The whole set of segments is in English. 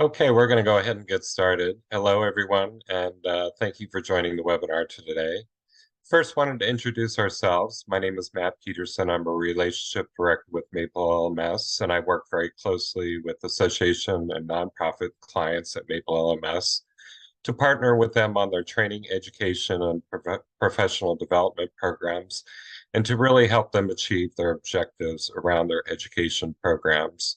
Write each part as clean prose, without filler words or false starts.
Okay, we're going to go ahead and get started. Hello, everyone, and thank you for joining the webinar today. First, wanted to introduce ourselves. My name is Matt Peterson. I'm a relationship director with Maple LMS, and I work very closely with association and nonprofit clients at Maple LMS to partner with them on their training, education, and professional development programs, and to really help them achieve their objectives around their education programs.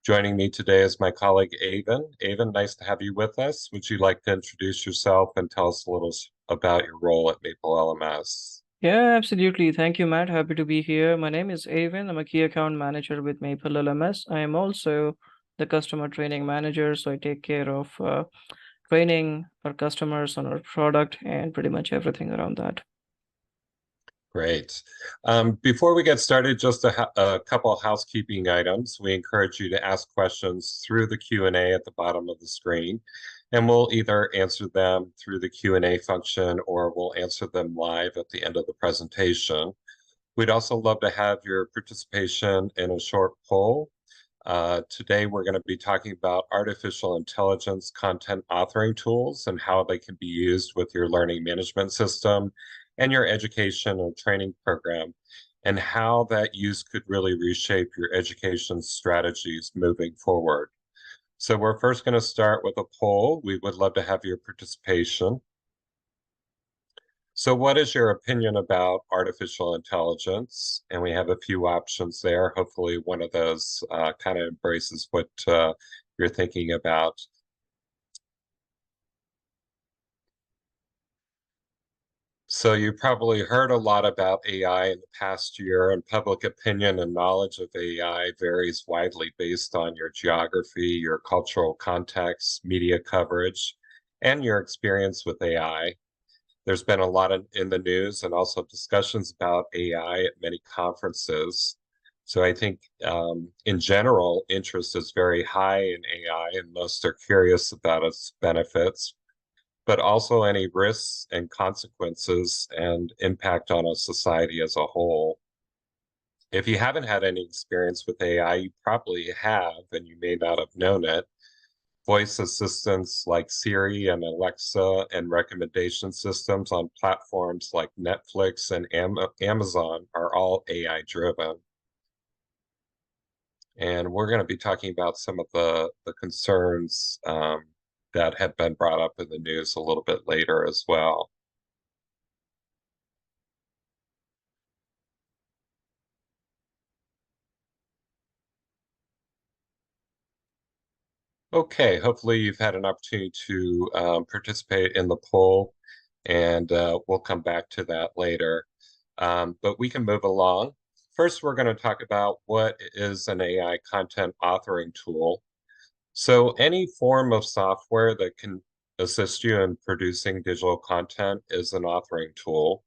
Joining me today is my colleague Avin. Avin, nice to have you with us. Would you like to introduce yourself and tell us a little about your role at Maple LMS? Yeah, absolutely. Thank you, Matt. Happy to be here. My name is Avin. I'm a key account manager with Maple LMS. I am also the customer training manager, so I take care of training our customers on our product and pretty much everything around that. Great. Before we get started, just a couple of housekeeping items. We encourage you to ask questions through the Q&A at the bottom of the screen, and we'll either answer them through the Q&A function or we'll answer them live at the end of the presentation. We'd also love to have your participation in a short poll. Today, we're going to be talking about artificial intelligence content authoring tools and how they can be used with your learning management system and your education and training program, and how that use could really reshape your education strategies moving forward. So we're first going to start with a poll. We would love to have your participation. So what is your opinion about artificial intelligence? And we have a few options there. Hopefully one of those kind of embraces what you're thinking about. So you probably heard a lot about AI in the past year, and public opinion and knowledge of AI varies widely based on your geography, your cultural context, media coverage, and your experience with AI. There's been a lot in the news and also discussions about AI at many conferences. So I think in general, interest is very high in AI and most are curious about its benefits, but also any risks and consequences and impact on a society as a whole. If you haven't had any experience with AI, you probably have, and you may not have known it. Voice assistants like Siri and Alexa and recommendation systems on platforms like Netflix and Amazon are all AI driven. And we're going to be talking about some of the concerns that have been brought up in the news a little bit later as well. Okay, hopefully you've had an opportunity to participate in the poll, and we'll come back to that later. But we can move along. First, we're going to talk about what is an AI content authoring tool. So any form of software that can assist you in producing digital content is an authoring tool.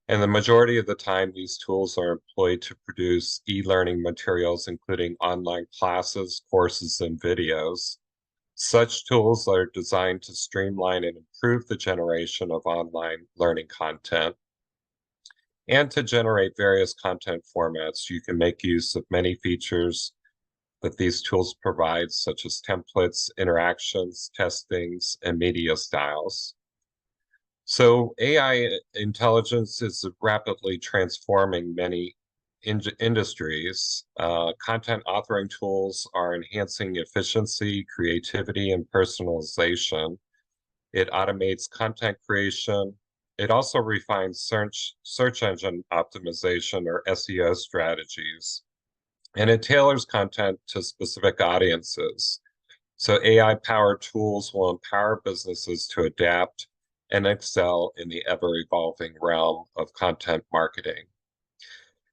And the majority of the time, these tools are employed to produce e-learning materials, including online classes, courses, and videos. Such tools are designed to streamline and improve the generation of online learning content. And to generate various content formats, you can make use of many features that these tools provide, such as templates, interactions, testings, and media styles. So AI intelligence is rapidly transforming many industries. Content authoring tools are enhancing efficiency, creativity, and personalization. It automates content creation. It also refines search engine optimization or SEO strategies. And it tailors content to specific audiences. So AI-powered tools will empower businesses to adapt and excel in the ever-evolving realm of content marketing.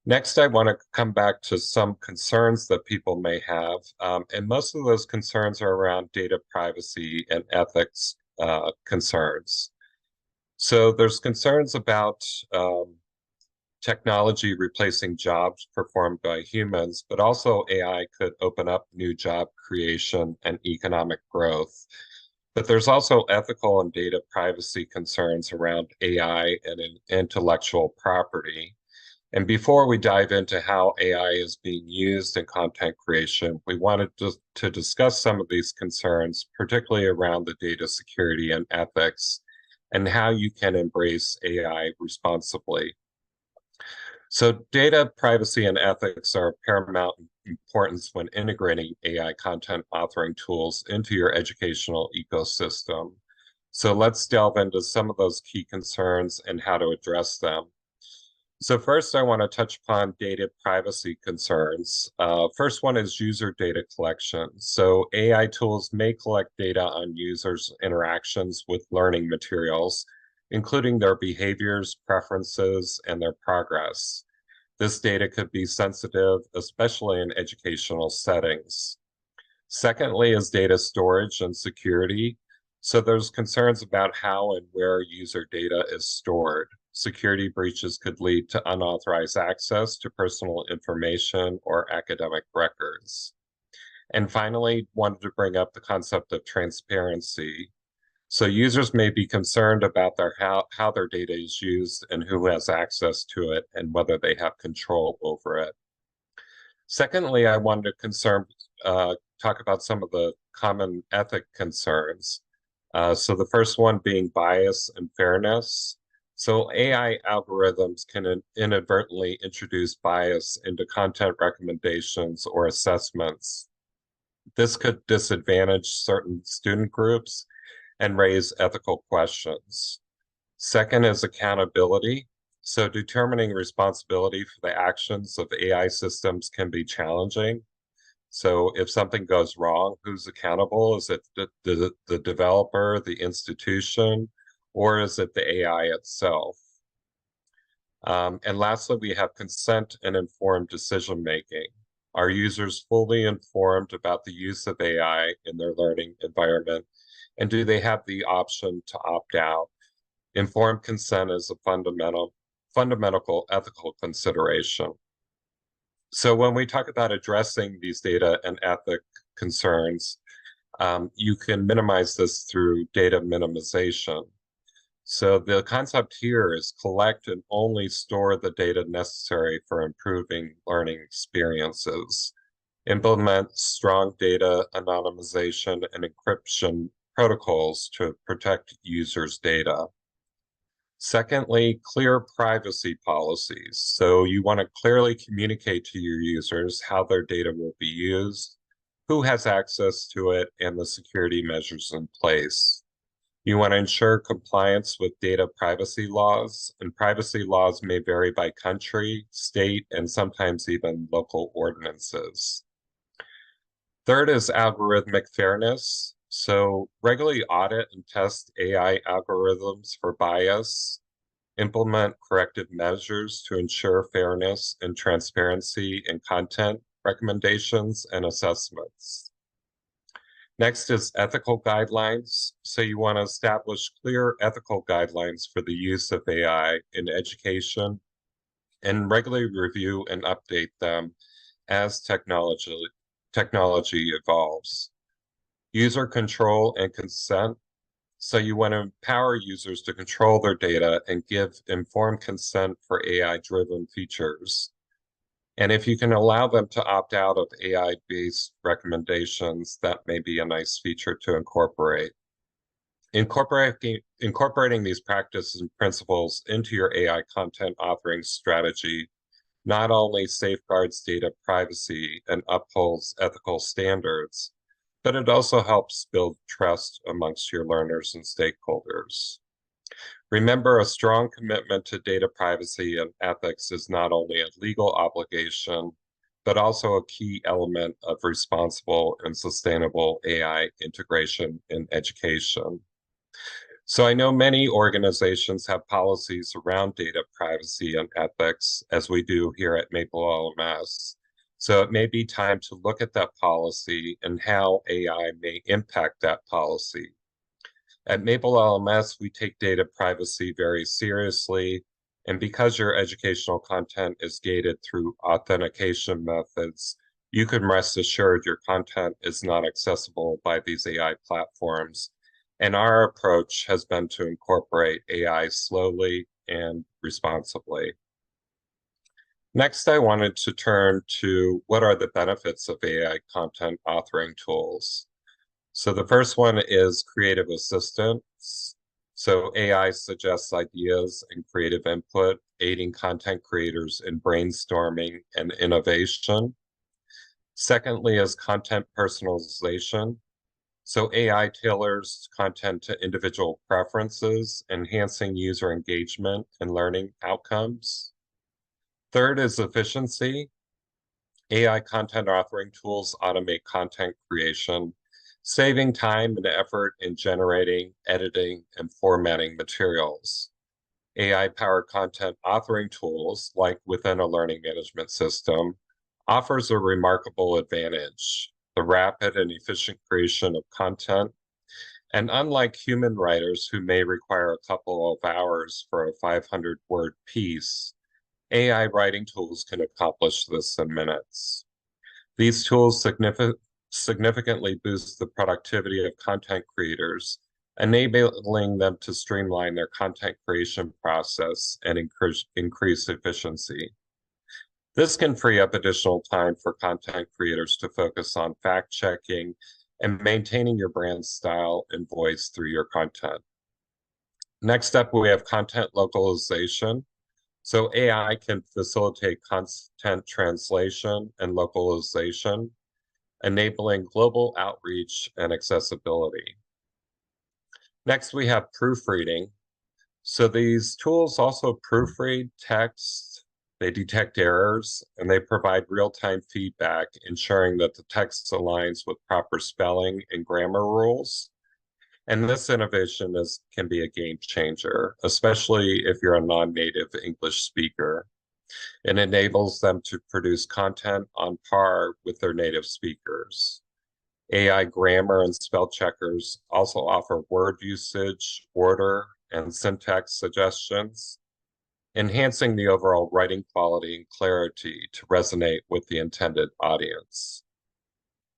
Next, I want to come back to some concerns that people may have, and most of those concerns are around data privacy and ethics concerns. So there's concerns about technology replacing jobs performed by humans, but also AI could open up new job creation and economic growth. But there's also ethical and data privacy concerns around AI and intellectual property. And before we dive into how AI is being used in content creation, we wanted to discuss some of these concerns, particularly around the data security and ethics, and how you can embrace AI responsibly. So data privacy and ethics are of paramount importance when integrating AI content authoring tools into your educational ecosystem. So let's delve into some of those key concerns and how to address them. So first, I want to touch upon data privacy concerns. First one is user data collection. So AI tools may collect data on users' interactions with learning materials, including their behaviors, preferences, and their progress. This data could be sensitive, especially in educational settings. Secondly is data storage and security. So there's concerns about how and where user data is stored. Security breaches could lead to unauthorized access to personal information or academic records. And finally, wanted to bring up the concept of transparency. So users may be concerned about how their data is used and who has access to it and whether they have control over it. Secondly, I wanted to talk about some of the common ethic concerns. So the first one being bias and fairness. So AI algorithms can inadvertently introduce bias into content recommendations or assessments. This could disadvantage certain student groups and raise ethical questions. Second is accountability. So determining responsibility for the actions of AI systems can be challenging. So if something goes wrong, who's accountable? Is it the developer, the institution, or is it the AI itself? And lastly, we have consent and informed decision making. Are users fully informed about the use of AI in their learning environment? And do they have the option to opt out? Informed consent is a fundamental ethical consideration. So when we talk about addressing these data and ethic concerns, you can minimize this through data minimization. So the concept here is collect and only store the data necessary for improving learning experiences. Implement strong data anonymization and encryption protocols to protect users' data. Secondly, clear privacy policies. So you want to clearly communicate to your users how their data will be used, who has access to it, and the security measures in place. You want to ensure compliance with data privacy laws, and privacy laws may vary by country, state, and sometimes even local ordinances. Third is algorithmic fairness. So regularly audit and test AI algorithms for bias, implement corrective measures to ensure fairness and transparency in content recommendations and assessments. Next is ethical guidelines. So you want to establish clear ethical guidelines for the use of AI in education and regularly review and update them as technology evolves. User control and consent. So you want to empower users to control their data and give informed consent for AI-driven features. And if you can allow them to opt out of AI-based recommendations, that may be a nice feature to incorporate. Incorporating these practices and principles into your AI content authoring strategy not only safeguards data privacy and upholds ethical standards, but it also helps build trust amongst your learners and stakeholders. Remember, a strong commitment to data privacy and ethics is not only a legal obligation, but also a key element of responsible and sustainable AI integration in education. So I know many organizations have policies around data privacy and ethics, as we do here at Maple LMS. So it may be time to look at that policy and how AI may impact that policy. At Maple LMS, we take data privacy very seriously. And because your educational content is gated through authentication methods, you can rest assured your content is not accessible by these AI platforms. And our approach has been to incorporate AI slowly and responsibly. Next, I wanted to turn to what are the benefits of AI content authoring tools. So the first one is creative assistance. So AI suggests ideas and creative input, aiding content creators in brainstorming and innovation. Secondly is content personalization. So AI tailors content to individual preferences, enhancing user engagement and learning outcomes. Third is efficiency. AI content authoring tools automate content creation, saving time and effort in generating, editing, and formatting materials. AI-powered content authoring tools, like within a learning management system, offers a remarkable advantage, the rapid and efficient creation of content. And unlike human writers who may require a couple of hours for a 500-word piece, AI writing tools can accomplish this in minutes. These tools significantly boost the productivity of content creators, enabling them to streamline their content creation process and increase efficiency. This can free up additional time for content creators to focus on fact-checking and maintaining your brand style and voice through your content. Next up, we have content localization. So AI can facilitate content translation and localization, enabling global outreach and accessibility. Next, we have proofreading. So these tools also proofread text, they detect errors, and they provide real-time feedback, ensuring that the text aligns with proper spelling and grammar rules. And this innovation can be a game changer, especially if you're a non-native English speaker. It enables them to produce content on par with their native speakers. AI grammar and spell checkers also offer word usage, order, and syntax suggestions, enhancing the overall writing quality and clarity to resonate with the intended audience.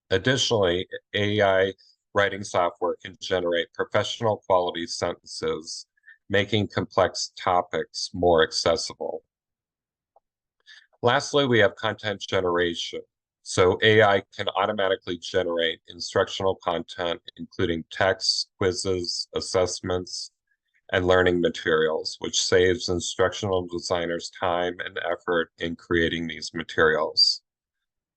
Additionally, AI writing software can generate professional quality sentences, making complex topics more accessible. Lastly, we have content generation. So AI can automatically generate instructional content, including texts, quizzes, assessments, and learning materials, which saves instructional designers time and effort in creating these materials.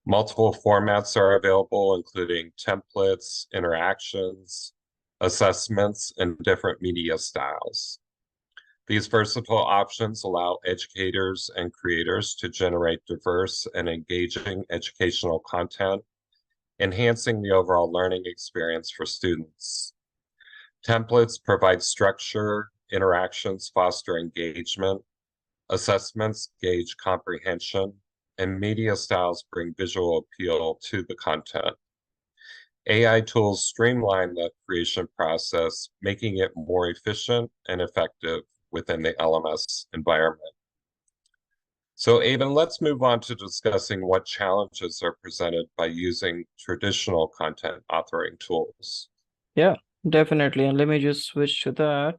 Multiple formats are available, including templates, interactions, assessments, and different media styles. These versatile options allow educators and creators to generate diverse and engaging educational content, enhancing the overall learning experience for students. Templates provide structure, interactions foster engagement, assessments gauge comprehension, and media styles bring visual appeal to the content. AI tools streamline the creation process, making it more efficient and effective within the LMS environment. So Avin, let's move on to discussing what challenges are presented by using traditional content authoring tools. Yeah, definitely. And let me just switch to that.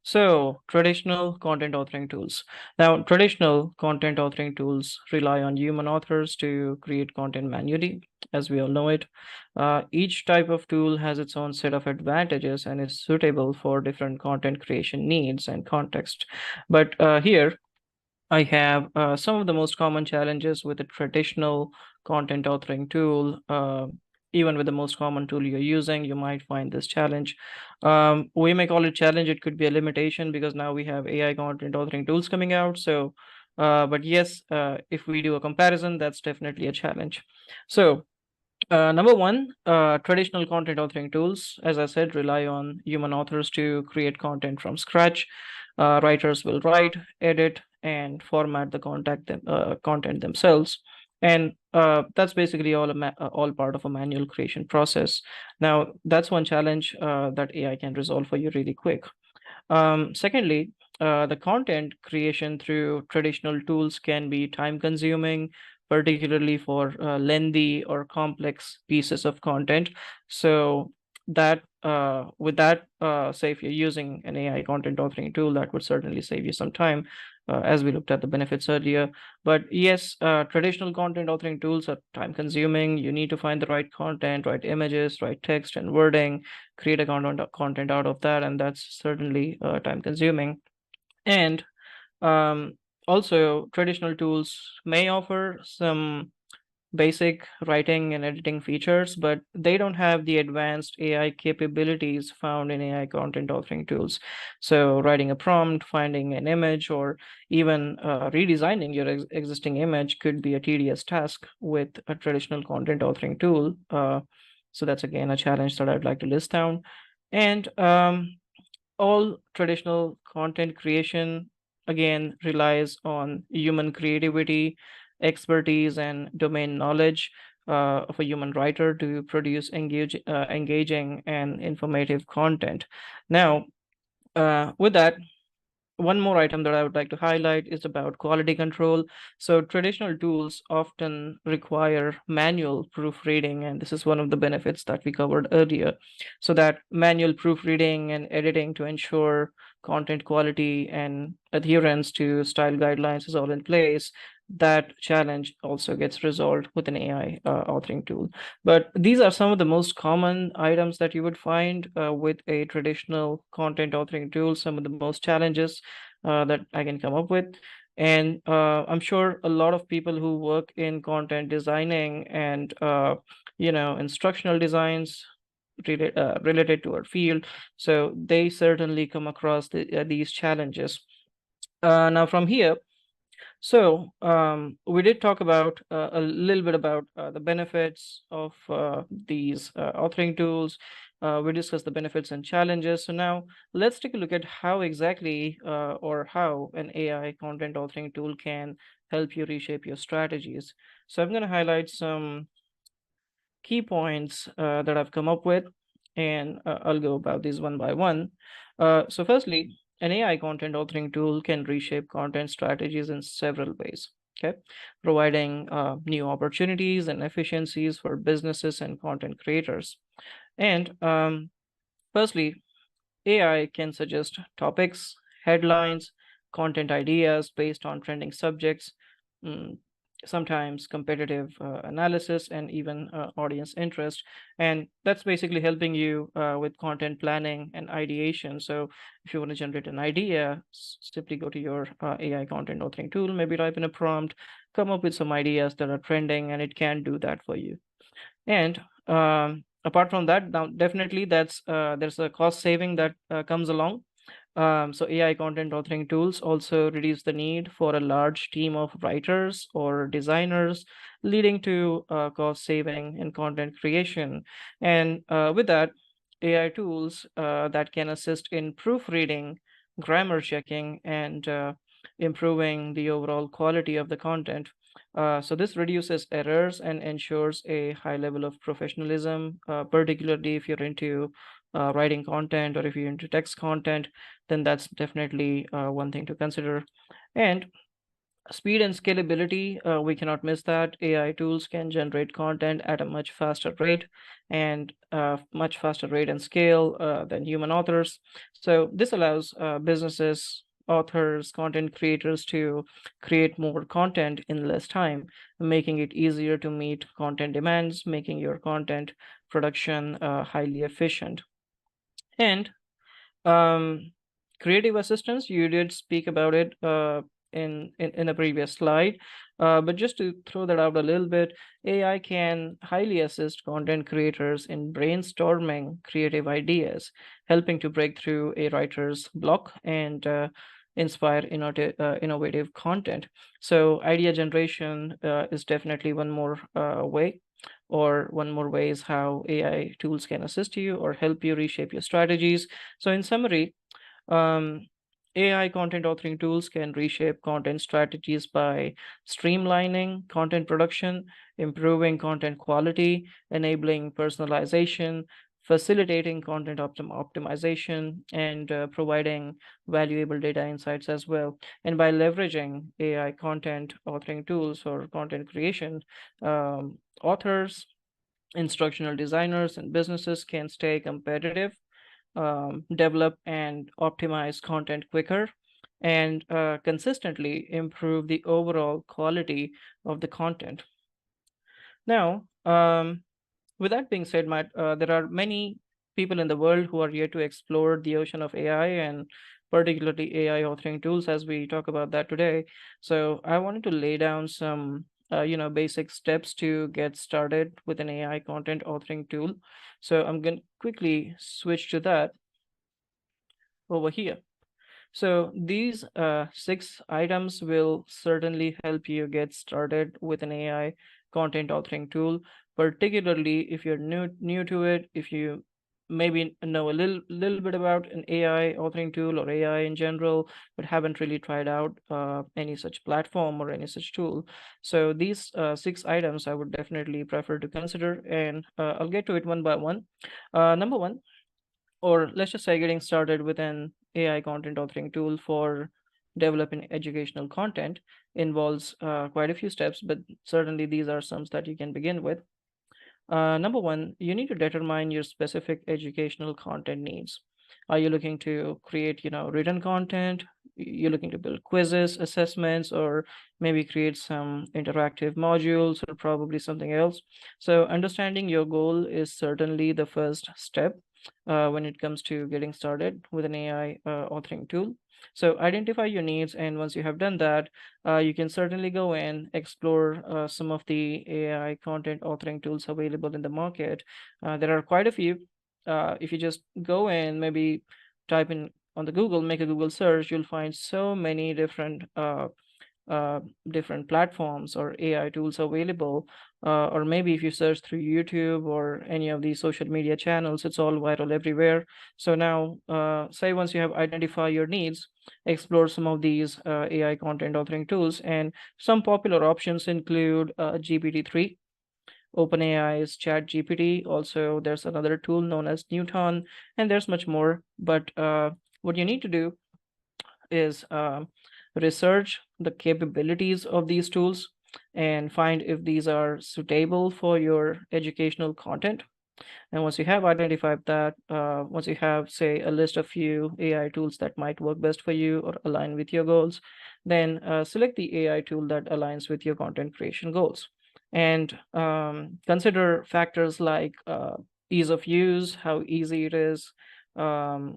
So, traditional content authoring tools. Now, traditional content authoring tools rely on human authors to create content manually, as we all know it. Each type of tool has its own set of advantages and is suitable for different content creation needs and context. But here, I have some of the most common challenges with a traditional content authoring tool. Even with the most common tool you're using, you might find this challenge. We may call it challenge. It could be a limitation because now we have AI content authoring tools coming out. So, but yes, if we do a comparison, that's definitely a challenge. So, number one, traditional content authoring tools, as I said, rely on human authors to create content from scratch. Writers will write, edit, and format the content themselves. And that's basically all part of a manual creation process. Now, that's one challenge that AI can resolve for you really quick. Secondly, the content creation through traditional tools can be time consuming, particularly for lengthy or complex pieces of content. So say if you're using an AI content authoring tool, that would certainly save you some time, as we looked at the benefits earlier. But yes, traditional content authoring tools are time consuming. You need to find the right content, right images, right text and wording, create a content out of that, and that's certainly time consuming. And um, also, traditional tools may offer some basic writing and editing features, but they don't have the advanced AI capabilities found in AI content authoring tools. So, writing a prompt, finding an image, or even redesigning your existing image could be a tedious task with a traditional content authoring tool. So, that's again a challenge that I'd like to list down. And all traditional content creation again relies on human creativity, expertise, and domain knowledge of a human writer to produce engaging and informative content. Now, with that, one more item that I would like to highlight is about quality control. So traditional tools often require manual proofreading, and this is one of the benefits that we covered earlier. So that manual proofreading and editing to ensure content quality and adherence to style guidelines is all in place. That challenge also gets resolved with an AI authoring tool. But these are some of the most common items that you would find with a traditional content authoring tool, some of the most challenges that I can come up with. And I'm sure a lot of people who work in content designing and instructional designs related to our field, so they certainly come across these challenges. Now from here, so we did talk about a little bit about the benefits of these authoring tools. We discussed the benefits and challenges. So now let's take a look at how exactly or how an AI content authoring tool can help you reshape your strategies. So I'm going to highlight some key points that I've come up with, and I'll go about these one by one. So firstly, an AI content authoring tool can reshape content strategies in several ways, okay? Providing new opportunities and efficiencies for businesses and content creators. And firstly, AI can suggest topics, headlines, content ideas based on trending subjects, mm, sometimes competitive analysis, and even audience interest. And that's basically helping you with content planning and ideation. So if you want to generate an idea, simply go to your AI content authoring tool, maybe type in a prompt, come up with some ideas that are trending, and it can do that for you. And apart from that, now definitely there's a cost saving that comes along. So AI content authoring tools also reduce the need for a large team of writers or designers, leading to cost saving in content creation. And with that, AI tools that can assist in proofreading, grammar checking, and improving the overall quality of the content. So this reduces errors and ensures a high level of professionalism, particularly if you're into writing content or if you're into text content, then that's definitely one thing to consider. And speed and scalability, we cannot miss that. AI tools can generate content at a much faster rate and scale than human authors. So this allows businesses, authors, content creators to create more content in less time, making it easier to meet content demands, making your content production highly efficient. And um, creative assistance, you did speak about it in a previous slide, but just to throw that out a little bit, AI can highly assist content creators in brainstorming creative ideas, helping to break through a writer's block and inspire innovative content. So idea generation is definitely one more way, or one more way is how AI tools can assist you or help you reshape your strategies. So in summary, um, AI content authoring tools can reshape content strategies by streamlining content production, improving content quality, enabling personalization, facilitating content optimization, and providing valuable data insights as well. And by leveraging AI content authoring tools for content creation, authors, instructional designers and businesses can stay competitive, develop and optimize content quicker, and consistently improve the overall quality of the content. Now, with that being said, Matt, there are many people in the world who are here to explore the ocean of AI and particularly AI authoring tools as we talk about that today. So I wanted to lay down some basic steps to get started with an AI content authoring tool. So I'm going to quickly switch to that over here. So these 6 items will certainly help you get started with an AI content authoring tool, particularly if you're new to it, if you maybe know a little bit about an AI authoring tool or AI in general, but haven't really tried out any such platform or any such tool. So these 6 items I would definitely prefer to consider, and I'll get to it one by one. Number one, or let's just say getting started with an AI content authoring tool for developing educational content involves quite a few steps, but certainly these are some that you can begin with. Number one, you need to determine your specific educational content needs. Are you looking to create, written content? You're looking to build quizzes, assessments, or maybe create some interactive modules or probably something else. So understanding your goal is certainly the first step when it comes to getting started with an AI authoring tool. So identify your needs, and once you have done that, you can certainly go and explore some of the AI content authoring tools available in the market. There are quite a few. If you just go and maybe type in on the Google, make a Google search, you'll find so many different platforms or AI tools available. Or maybe if you search through YouTube or any of these social media channels, it's all viral everywhere. So now, say once you have identified your needs, explore some of these AI content authoring tools. And some popular options include GPT-3, OpenAI's ChatGPT. Also, there's another tool known as Newton, and there's much more. But what you need to do is research the capabilities of these tools and find if these are suitable for your educational content. And once you have identified that, once you have, say, a list of few AI tools that might work best for you or align with your goals, then select the AI tool that aligns with your content creation goals. And consider factors like ease of use, how easy it is, how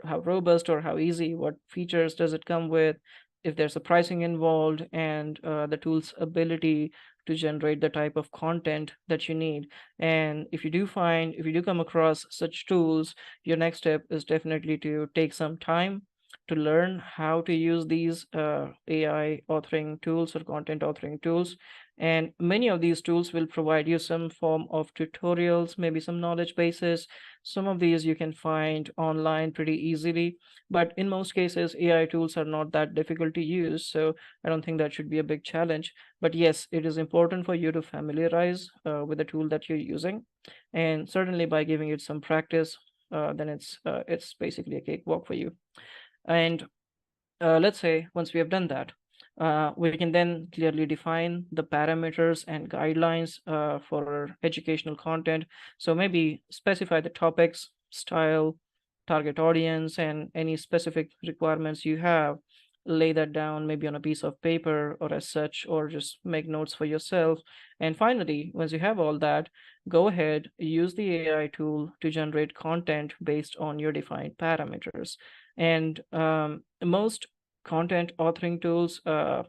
robust or how easy, what features does it come with, if there's a pricing involved, and the tool's ability to generate the type of content that you need. And if you do come across such tools, your next step is definitely to take some time to learn how to use these AI authoring tools or content authoring tools. And many of these tools will provide you some form of tutorials, maybe some knowledge bases. Some of these you can find online pretty easily, but in most cases, AI tools are not that difficult to use. So I don't think that should be a big challenge. But yes, it is important for you to familiarize with the tool that you're using. And certainly by giving it some practice, then it's basically a cakewalk for you. And let's say once we have done that, we can then clearly define the parameters and guidelines for educational content. So maybe specify the topics, style, target audience, and any specific requirements you have. Lay that down maybe on a piece of paper or as such, or just make notes for yourself. And finally, once you have all that, go ahead, use the AI tool to generate content based on your defined parameters. And most content authoring tools, now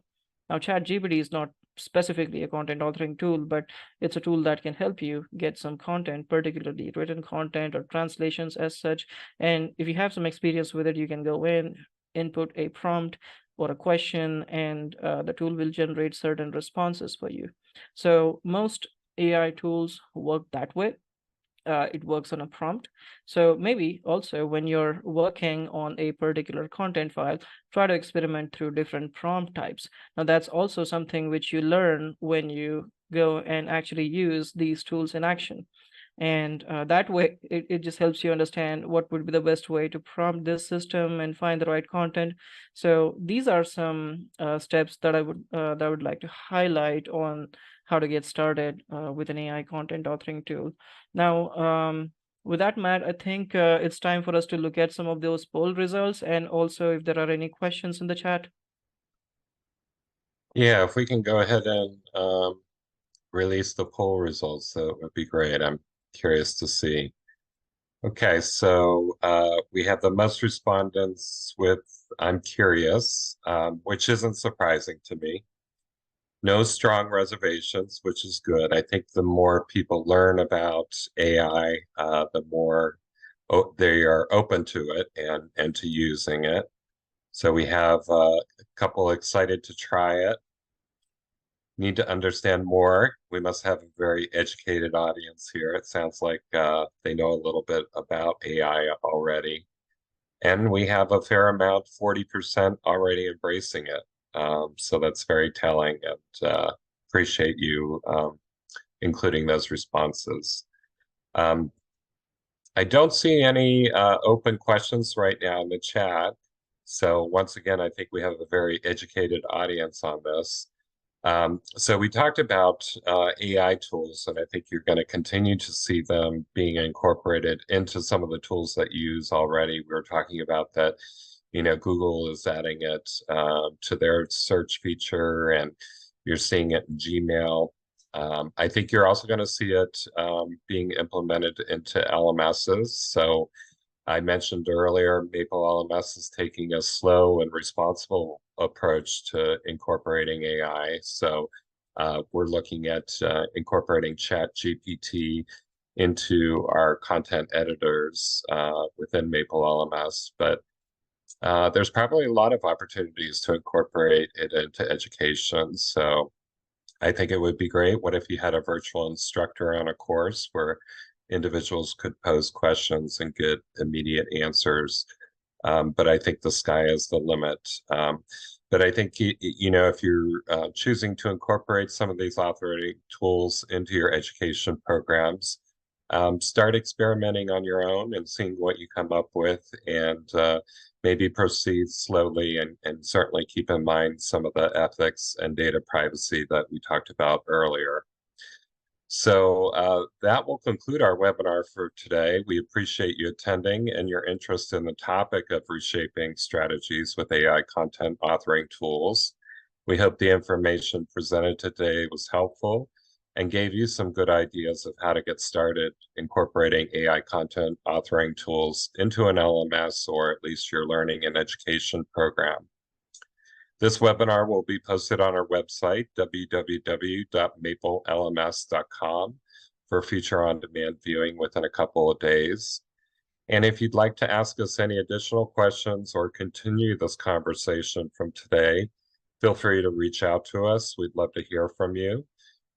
ChatGPT is not specifically a content authoring tool, but it's a tool that can help you get some content, particularly written content or translations as such. And if you have some experience with it, you can go in, input a prompt or a question, and the tool will generate certain responses for you. So most AI tools work that way. It works on a prompt. So maybe also when you're working on a particular content file, try to experiment through different prompt types. Now, that's also something which you learn when you go and actually use these tools in action. And that way, it just helps you understand what would be the best way to prompt this system and find the right content. So these are some steps that I would like to highlight on how to get started with an AI content authoring tool. Now, with that, Matt, I think it's time for us to look at some of those poll results and also if there are any questions in the chat. Yeah, if we can go ahead and release the poll results, that would be great. I'm curious to see. Okay, so we have the most respondents with I'm curious, which isn't surprising to me. No strong reservations, which is good. I think the more people learn about AI, the more they are open to it and to using it. So we have a couple excited to try it. Need to understand more. We must have a very educated audience here. It sounds like they know a little bit about AI already. And we have a fair amount, 40% already embracing it. So that's very telling and appreciate you including those responses. Um, I don't see any open questions right now in the chat. So once again, I think we have a very educated audience on this. So we talked about AI tools, and I think you're going to continue to see them being incorporated into some of the tools that you use already. We were talking about that, Google is adding it to their search feature, and you're seeing it in Gmail. I think you're also going to see it being implemented into LMSs. So I mentioned earlier, Maple LMS is taking a slow and responsible approach to incorporating AI. So we're looking at incorporating ChatGPT into our content editors within Maple LMS. But there's probably a lot of opportunities to incorporate it into education. So I think it would be great. What if you had a virtual instructor on a course where individuals could pose questions and get immediate answers? But I think the sky is the limit. But I think, if you're choosing to incorporate some of these authoring tools into your education programs, start experimenting on your own and seeing what you come up with, and maybe proceed slowly and certainly keep in mind some of the ethics and data privacy that we talked about earlier. So that will conclude our webinar for today. We appreciate you attending and your interest in the topic of reshaping strategies with AI content authoring tools. We hope the information presented today was helpful and gave you some good ideas of how to get started incorporating AI content authoring tools into an LMS or at least your learning and education program. This webinar will be posted on our website, www.maplelms.com, for future on-demand viewing within a couple of days. And if you'd like to ask us any additional questions or continue this conversation from today, feel free to reach out to us. We'd love to hear from you.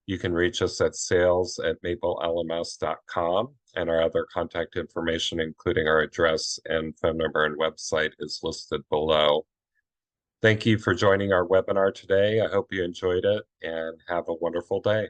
You can reach us at sales@maplelms.com, and our other contact information, including our address and phone number and website, is listed below. Thank you for joining our webinar today. I hope you enjoyed it and have a wonderful day.